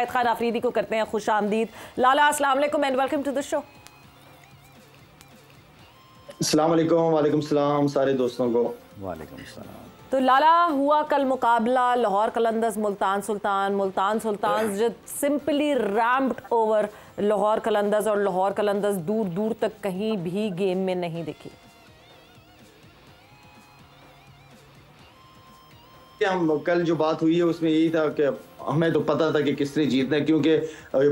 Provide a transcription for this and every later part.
खान आफरीदी को करते हैं खुश आमदीद। लाला अस्सलाम वालेकुम and welcome to the show. अस्सलाम वालेकुम। वालेकुम सलाम सारे दोस्तों को। वालेकुम सलाम। तो लाला, हुआ कल मुकाबला Lahore Qalandars Multan Sultan. Multan Sultan just simply ramped over Lahore Qalandars और लाहौर कलंदर्स दूर दूर तक कहीं भी गेम में नहीं दिखी। हम कल जो बात हुई है उसमें यही था कि हमें तो पता था कि किसने जीतना है, क्योंकि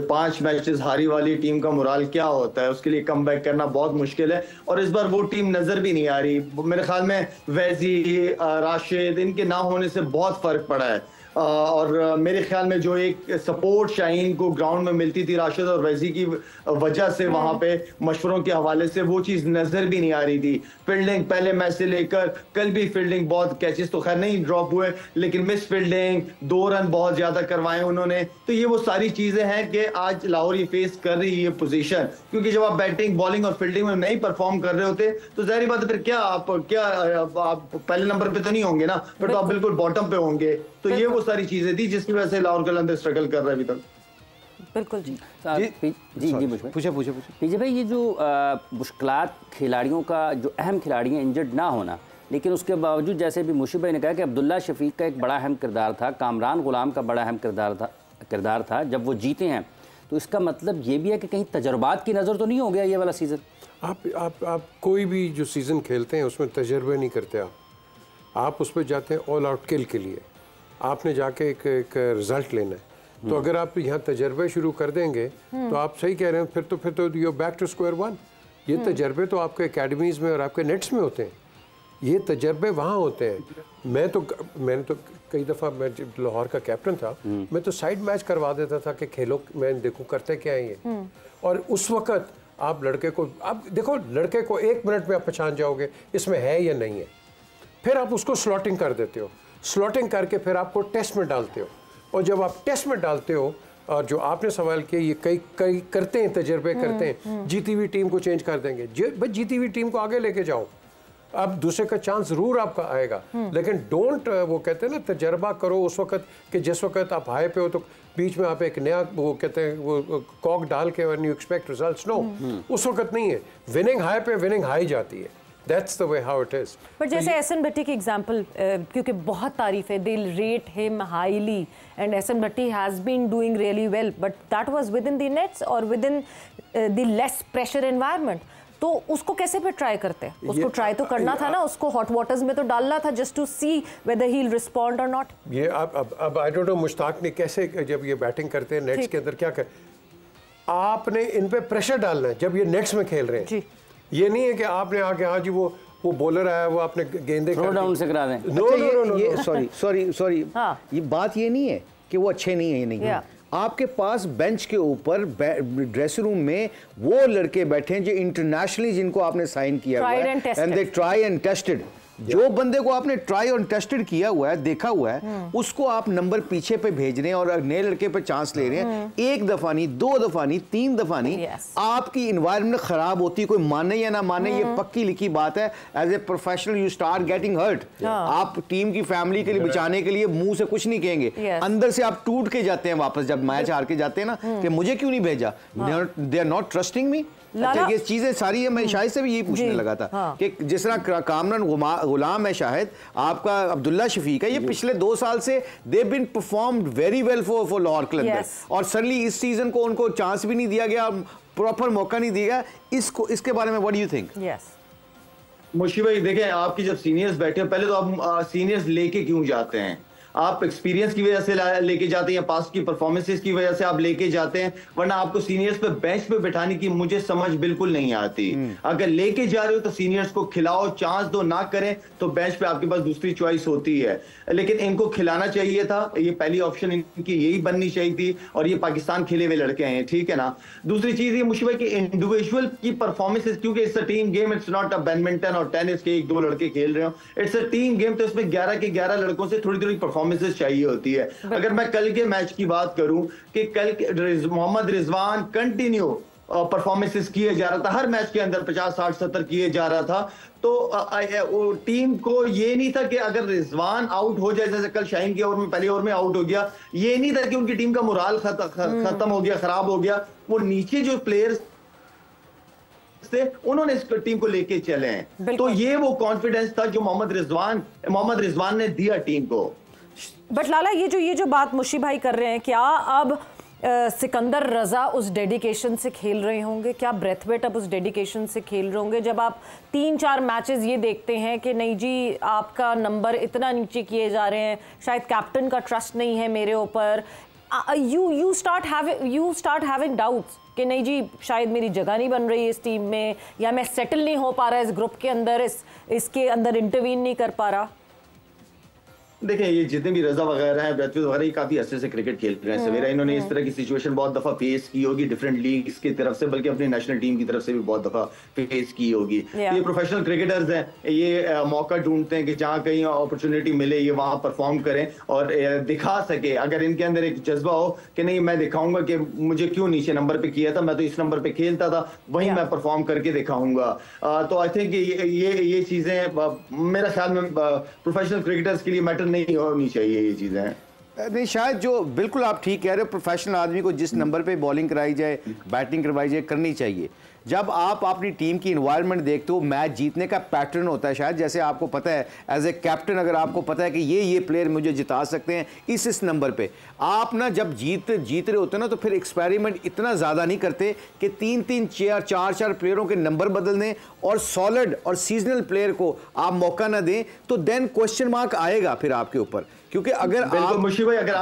5 मैचेस हारी वाली टीम का मोराल क्या होता है, उसके लिए कम बैक करना बहुत मुश्किल है। और इस बार वो टीम नजर भी नहीं आ रही। मेरे ख्याल में वैजी, राशिद, इनके ना होने से बहुत फर्क पड़ा है। और मेरे ख्याल में जो एक सपोर्ट शाहीन को ग्राउंड में मिलती थी राशिद और वैजी की वजह से वहां पे मशवरों के हवाले से वो चीज नजर भी नहीं आ रही थी। फील्डिंग पहले मैच से लेकर कल भी फील्डिंग बहुत, कैचेस तो खैर नहीं ड्रॉप हुए लेकिन मिस फील्डिंग, 2 रन बहुत ज्यादा करवाए उन्होंने। तो ये वो सारी चीजें हैं कि आज लाहौर ये फेस कर रही है पोजीशन, क्योंकि जब आप बैटिंग बॉलिंग और फील्डिंग में नहीं परफॉर्म कर रहे होते तो जाहिर बात है फिर क्या आप पहले नंबर पे तो नहीं होंगे ना, फिर तो आप बिल्कुल बॉटम पे होंगे। तो ये वो सारी चीजें थी जिसकी वजह से लाहौर कलंदर स्ट्रगल कर रहा है अभी तक। बिल्कुल जी जी पूछे पीछे भाई, ये जो मुश्किलात खिलाड़ियों का, जो अहम खिलाड़ी हैं इंजर्ड ना होना, लेकिन उसके बावजूद जैसे भी मुशीब भाई ने कहा कि अब्दुल्ला शफीक का एक बड़ा अहम किरदार था, कामरान गुलाम का बड़ा अहम किरदार था जब वो जीते हैं, तो इसका मतलब ये भी है कि कहीं तजर्बात की नज़र तो नहीं हो गया ये वाला सीज़न। आप कोई भी जो सीज़न खेलते हैं उसमें तजर्बे नहीं करते। आप उस पर जाते हैं ऑल आउट किल के लिए। आपने जाके एक रिजल्ट लेना है। तो अगर आप यहाँ तजर्बे शुरू कर देंगे तो आप सही कह रहे हैं, फिर तो you back to square one. ये तजर्बे तो आपके एकेडमीज़ में और आपके नेट्स में होते हैं, ये तजर्बे वहाँ होते हैं। मैंने तो कई दफ़ा, मैं लाहौर का कैप्टन था, मैं तो साइड मैच करवा देता था कि खेलो, मैं देखूँ करते क्या है ये। और उस वक़्त आप लड़के को, आप देखो लड़के को 1 मिनट में आप पहचान जाओगे इसमें है या नहीं है। फिर आप उसको स्लॉटिंग कर देते हो, स्लॉटिंग करके फिर आपको टेस्ट में डालते हो। और जब आप टेस्ट में डालते हो, और जो आपने सवाल किया, ये कई करते हैं, तजर्बे करते हैं, जीती हुई टीम को चेंज कर देंगे। बस जीती हुई टीम को आगे लेके जाओ, अब दूसरे का चांस जरूर आपका आएगा, लेकिन डोंट, वो कहते हैं ना, तजर्बा करो उस वक्त कि जिस वक्त आप हाई पे हो, तो बीच में आप एक नया, वो कहते हैं, वो कॉक डाल के when you expect results, no, उस वक्त नहीं है। विनिंग हाई पे विनिंग हाई जाती है। That's the way how it is. पर जैसे एहसन भट्टी की एग्जांपल, क्योंकि बहुत तारीफ है, they rate him highly and Ehsan Bhatti has been doing really well, but that was within the nets or within the less pressure environment. तो उसको कैसे फिर ट्राई करते हैं? उसको ट्राई तो करना था ना, उसको हॉट वाटर्स में तो डालना था just to see whether he'll respond or not. ये अब I don't know मुश्ताक ने कैसे, जब ये बैटिंग करते हैं नेट्स के अंदर, क्या कर, आपने इन पे प्रेशर डालना है जब ये नेट्स में खेल रहे हैं जी। ये नहीं है कि आपने आके, हाँ जी वो बॉलर आया, वो आपने गेंदें थ्रो डाउन से करा दें। नो, सॉरी, ये बात ये नहीं है कि वो अच्छे नहीं है, नहीं है। आपके पास बेंच के ऊपर ड्रेसिंग रूम में वो लड़के बैठे हैं जो इंटरनेशनली, जिनको आपने साइन किया हुआ है, and they try and tested. जो बंदे को आपने ट्राई और टेस्टेड किया हुआ है, देखा हुआ है, उसको आप नंबर पीछे पे भेज रहे हैं और नए लड़के पे चांस ले रहे हैं। 1 दफा नहीं, 2 दफा नहीं, 3 दफा नहीं, आपकी इन्वायरमेंट खराब होती है, कोई माने या ना माने, ये पक्की लिखी बात है। As a professional you start getting hurt. आप टीम की फैमिली के लिए बचाने के लिए मुंह से कुछ नहीं कहेंगे, अंदर से आप टूट के जाते हैं वापस, जब मैच हार के जाते हैं ना, कि मुझे क्यों नहीं भेजा, they are not trusting me. अच्छा, ये चीजें सारी है। मैं शाहिद से भी यही पूछने लगा था कि जिस तरह कामरान गुलाम है, शाहिद आपका अब्दुल्ला शफीक है, ये पिछले 2 साल से they been performed very well for Lahore Qalandar, और सडनली इस सीजन को उनको चांस भी नहीं दिया गया, प्रॉपर मौका नहीं दिया गया। इसके बारे में व्हाट डू यू थिंक? मुशीब भाई देखें, आपकी जब सीनियर्स बैठे हैं, पहले तो आप सीनियर्स लेके क्यों जाते हैं? आप एक्सपीरियंस की वजह से लेके जाते हैं या पास्ट की परफॉर्मेंसेस की वजह से आप लेके जाते हैं, वरना आपको सीनियर्स पे बेंच पे बैठाने की मुझे समझ बिल्कुल नहीं आती। अगर लेके जा रहे हो तो सीनियर्स को खिलाओ, चांस दो, ना करें तो बेंच पे आपके पास दूसरी चॉइस होती है, लेकिन इनको खिलाना चाहिए था। ये पहली ऑप्शन इनकी यही बननी चाहिए थी, और ये पाकिस्तान खेले हुए लड़के हैं, ठीक है ना। दूसरी चीज ये मुश्किल की इंडिविजुअल की परफॉर्मेंसेस, क्योंकि it's a team game, it's not a badminton और टेनिस के 1-2 लड़के खेल रहे हो, इट्स अ टीम गेम। तो इसमें 11 के 11 लड़कों से थोड़ी थोड़ी परफॉर्मेंसेस चाहिए होती है। अगर मैं कल के मैच की बात करूं कि कल मोहम्मद रिजवान कंटिन्यू परफॉर्मेंसेस किए जा रहा था, हर मैच के अंदर 50, 60, 70 किए जा रहा था। तो टीम को ये नहीं था कि अगर रिजवान आउट हो जाए, जैसे कल शाहीन के ओवर में पहले ओवर में आउट हो गया, ये नहीं था कि उनकी टीम का मोराल खत्म हो गया, खराब हो गया। वो नीचे जो प्लेयर्स थे उन्होंने इस टीम को लेके चले हैं। तो ये वो कॉन्फिडेंस था जो मोहम्मद रिजवान ने दिया टीम को। बट लाला, ये जो बात मुशी भाई कर रहे हैं, क्या अब सिकंदर रजा उस डेडिकेशन से खेल रहे होंगे? क्या ब्रेथवेट अब उस डेडिकेशन से खेल रहे होंगे जब आप 3-4 मैचेस ये देखते हैं कि नहीं जी आपका नंबर इतना नीचे किए जा रहे हैं, शायद कैप्टन का ट्रस्ट नहीं है मेरे ऊपर, यू स्टार्ट हैविंग डाउट्स कि नहीं जी शायद मेरी जगह नहीं बन रही इस टीम में, या मैं सेटल नहीं हो पा रहा इस ग्रुप के अंदर, इसके अंदर इंटरवीन नहीं कर पा रहा। देखिए, ये जितने भी रजा वगैरह हैं, ब्रेथवेट वगैरह, ये काफी अच्छे से क्रिकेट खेल रहे हैं सवेरा। इन्होंने इस तरह की सिचुएशन बहुत दफा फेस की होगी डिफरेंट लीग्स की तरफ से, बल्कि अपनी नेशनल टीम की तरफ से भी बहुत दफा फेस की होगी। ये प्रोफेशनल क्रिकेटर्स हैं, ये मौका ढूंढते हैं कि जहाँ कहीं अपॉर्चुनिटी मिले ये वहां परफॉर्म करें और दिखा सके। अगर इनके अंदर एक जज्बा हो कि नहीं मैं दिखाऊंगा कि मुझे क्यों नीचे नंबर पे किया था, मैं तो इस नंबर पे खेलता था, वहीं मैं परफॉर्म करके दिखाऊंगा। तो आई थिंक ये चीजें मेरा ख्याल में प्रोफेशनल क्रिकेटर्स के लिए मैटर नहीं होनी चाहिए ये चीजें। नहीं, शायद जो बिल्कुल आप ठीक कह रहे हो, प्रोफेशनल आदमी को जिस नंबर पे बॉलिंग कराई जाए, बैटिंग करवाई जाए, करनी चाहिए। जब आप अपनी टीम की इन्वायरमेंट देखते हो, मैच जीतने का पैटर्न होता है, शायद जैसे आपको पता है एज ए कैप्टन, अगर आपको पता है कि ये प्लेयर मुझे जिता सकते हैं इस नंबर पे, आप ना जब जीत रहे होते हैं ना, तो फिर एक्सपेरिमेंट इतना ज़्यादा नहीं करते कि 3-3, 4-4 प्लेयरों के नंबर बदल दें और सॉलिड और सीजनल प्लेयर को आप मौका ना दें, तो देन क्वेश्चन मार्क आएगा फिर आपके ऊपर। क्योंकि अगर आप मुशी भाई, अगर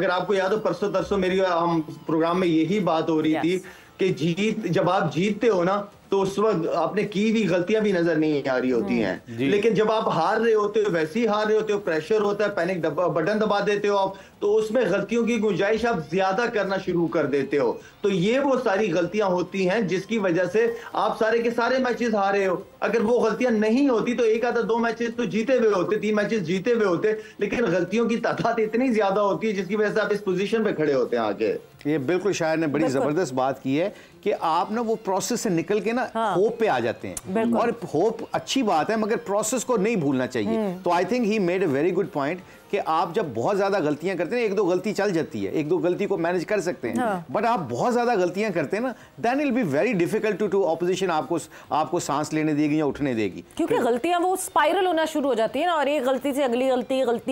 आपको याद हो परसों तरसों मेरी हम प्रोग्राम में यही बात हो रही थी कि जब आप जीतते हो ना, तो उस वक्त आपने की भी गलतियां भी नजर नहीं आ रही होती हैं। लेकिन जब आप हार रहे होते हो, वैसे ही हार रहे होते हो, प्रेशर होता है, पैनिक बटन दबा देते हो आप, तो उसमें गलतियों की गुंजाइश आप ज्यादा करना शुरू कर देते हो। तो ये वो सारी गलतियां होती हैं जिसकी वजह से आप सारे के सारे मैचेस हारे हो। अगर वो गलतियां नहीं होती तो एक आधा 2 मैचेस तो जीते हुए होते, 3 मैचेस जीते हुए होते, लेकिन गलतियों की तादाद इतनी ज्यादा होती है जिसकी वजह से आप इस पोजीशन पे खड़े होते हैं आगे। ये बिल्कुल शायर ने बड़ी जबरदस्त बात की है कि आप ना वो प्रोसेस से निकल के ना होप पे आ जाते हैं, और होप अच्छी बात है, मगर प्रोसेस को नहीं भूलना चाहिए। तो I think he made a very good point कि आप जब बहुत ज्यादा गलतियां करते हैं, 1-2 गलती चल जाती है, 1-2 गलती को मैनेज कर सकते हैं, बट आप बहुत ज्यादा गलतियां करते हैं ना, then it will be very difficult to opposition आपको सांस लेने देगी या उठने देगी, क्योंकि गलतियां वो स्पाइरल होना शुरू हो जाती है ना, और एक गलती से अगली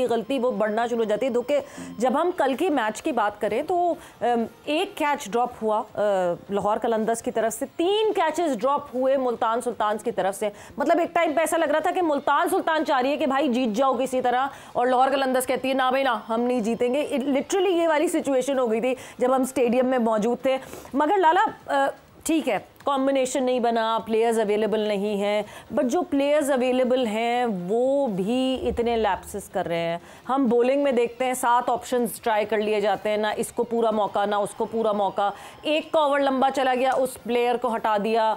गलती वो बढ़ना शुरू हो जाती है। तो जब हम कल के मैच की बात करें तो एक कैच ड्रॉप हुआ लाहौर कलंदर्स की तरफ से, 3 कैचेस ड्रॉप हुए मुल्तान सुल्तान्स की तरफ से। मतलब एक टाइम पे ऐसा लग रहा था कि मुल्तान सुल्तान चाह रही है कि भाई जीत जाओ किसी तरह, और लाहौर कलंदर्स कहती है ना भाई ना, हम नहीं जीतेंगे। लिटरली ये वाली सिचुएशन हो गई थी जब हम स्टेडियम में मौजूद थे। मगर लाला, ठीक है, कॉम्बिनेशन नहीं बना, प्लेयर्स अवेलेबल नहीं हैं, बट जो प्लेयर्स अवेलेबल हैं वो भी इतने लैप्सेस कर रहे हैं। हम बॉलिंग में देखते हैं 7 ऑप्शंस ट्राई कर लिए जाते हैं, ना इसको पूरा मौका ना उसको पूरा मौका, एक का ओवर लंबा चला गया, उस प्लेयर को हटा दिया।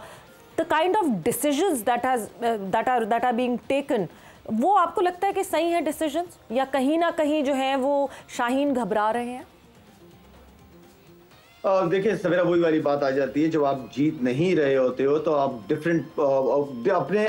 The kind of decisions that are being taken, वो आपको लगता है कि सही है डिसीजंस, या कहीं ना कहीं जो है वो शाहीन घबरा रहे हैं? देखिए सवेरा, वही वाली बात आ जाती है, जब आप जीत नहीं रहे होते हो तो आप डिफरेंट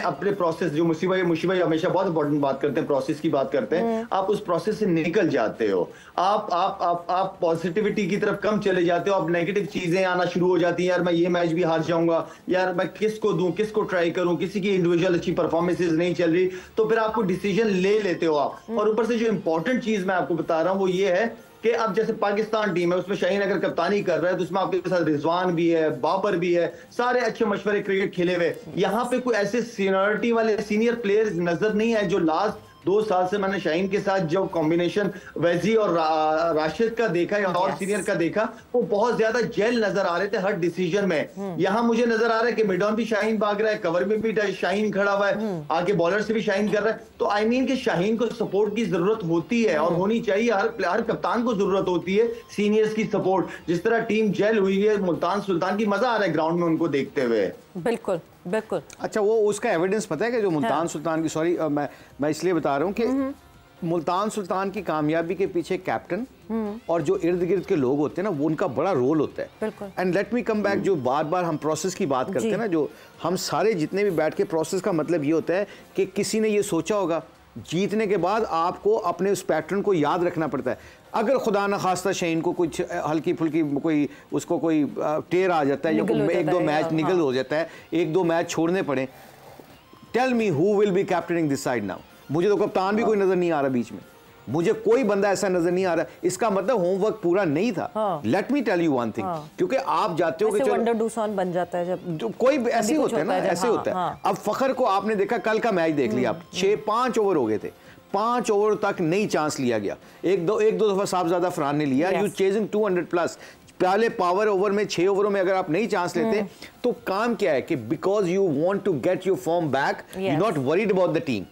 अपने प्रोसेस, जो मुशी भाई हमेशा बहुत इंपॉर्टेंट बात करते हैं, प्रोसेस की बात करते हैं, आप उस प्रोसेस से निकल जाते हो। आप पॉजिटिविटी की तरफ कम चले जाते हो, आप नेगेटिव चीजें आना शुरू हो जाती हैं, यार मैं ये मैच भी हार जाऊंगा, यार मैं किसको दूं, किसको ट्राई करूं, किसी की इंडिविजुअल अच्छी परफॉर्मेंसेज नहीं चल रही, तो फिर आपको डिसीजन ले लेते हो आप। और ऊपर से जो इंपॉर्टेंट चीज मैं आपको बता रहा हूं वो ये है कि अब जैसे पाकिस्तान टीम है, उसमें शाहीन अगर कप्तानी कर रहा है तो उसमें आपके साथ रिजवान भी है, बाबर भी है, सारे अच्छे मशवरे क्रिकेट खेले हुए। यहाँ पे कोई ऐसे सीनियरिटी वाले सीनियर प्लेयर्स नजर नहीं है जो लास्ट 2 साल से मैंने शाहीन के साथ जो कॉम्बिनेशन वैजी और राशिद का देखा या और सीनियर का देखा, वो बहुत ज्यादा जेल नजर आ रहे थे हर डिसीजन में। यहाँ मुझे नजर आ रहा है कि मिड ऑन भी शाहीन भाग रहा है, कवर में भी शाहीन खड़ा हुआ है, आगे बॉलर से भी शाहीन कर रहा है। तो आई मीन कि शाहीन को सपोर्ट की जरूरत होती है और होनी चाहिए, हर कप्तान को जरूरत होती है सीनियर्स की सपोर्ट। जिस तरह टीम जेल हुई है मुल्तान सुल्तान की, मजा आ रहा है ग्राउंड में उनको देखते हुए। बिल्कुल बिल्कुल। अच्छा, वो उसका एविडेंस पता है कि जो मुल्तान सुल्तान की, सॉरी मैं इसलिए बता रहा हूँ कि मुल्तान सुल्तान की कामयाबी के पीछे कैप्टन और जो इर्द गिर्द के लोग होते हैं ना, वो उनका बड़ा रोल होता है। And let me come back, जो बार बार हम प्रोसेस की बात करते हैं ना, जो हम सारे जितने भी बैठ के प्रोसेस का मतलब ये होता है कि किसी ने ये सोचा होगा जीतने के बाद आपको अपने उस पैटर्न को याद रखना पड़ता है। अगर खुदा न खास्ता शहीन को कुछ हल्की फुल्की कोई उसको कोई टेर आ जाता है या एक दो मैच निकल हो जाता है, एक दो मैच छोड़ने पड़े, tell me who will be captaining this side now. मुझे तो कप्तान भी कोई नजर नहीं आ रहा बीच में, मुझे कोई बंदा ऐसा नजर नहीं आ रहा। इसका मतलब होमवर्क पूरा नहीं था। Let me tell you one thing, क्योंकि आप जाते हो कि वंडर डूसन बन जाता है जब कोई ऐसे होता है ना, ऐसे होता है। अब फखर को आपने देखा, कल का मैच देख लिया आप, 5 ओवर हो गए थे, 5 ओवर तक नहीं चांस लिया गया। एक दो दफा साहबजादा फरहान ने लिया। यू चेजिंग 200 प्लस, पहले पावर ओवर में 6 ओवरों में अगर आप नहीं चांस लेते तो काम क्या है कि because you want to get your form back, you not worried about the team.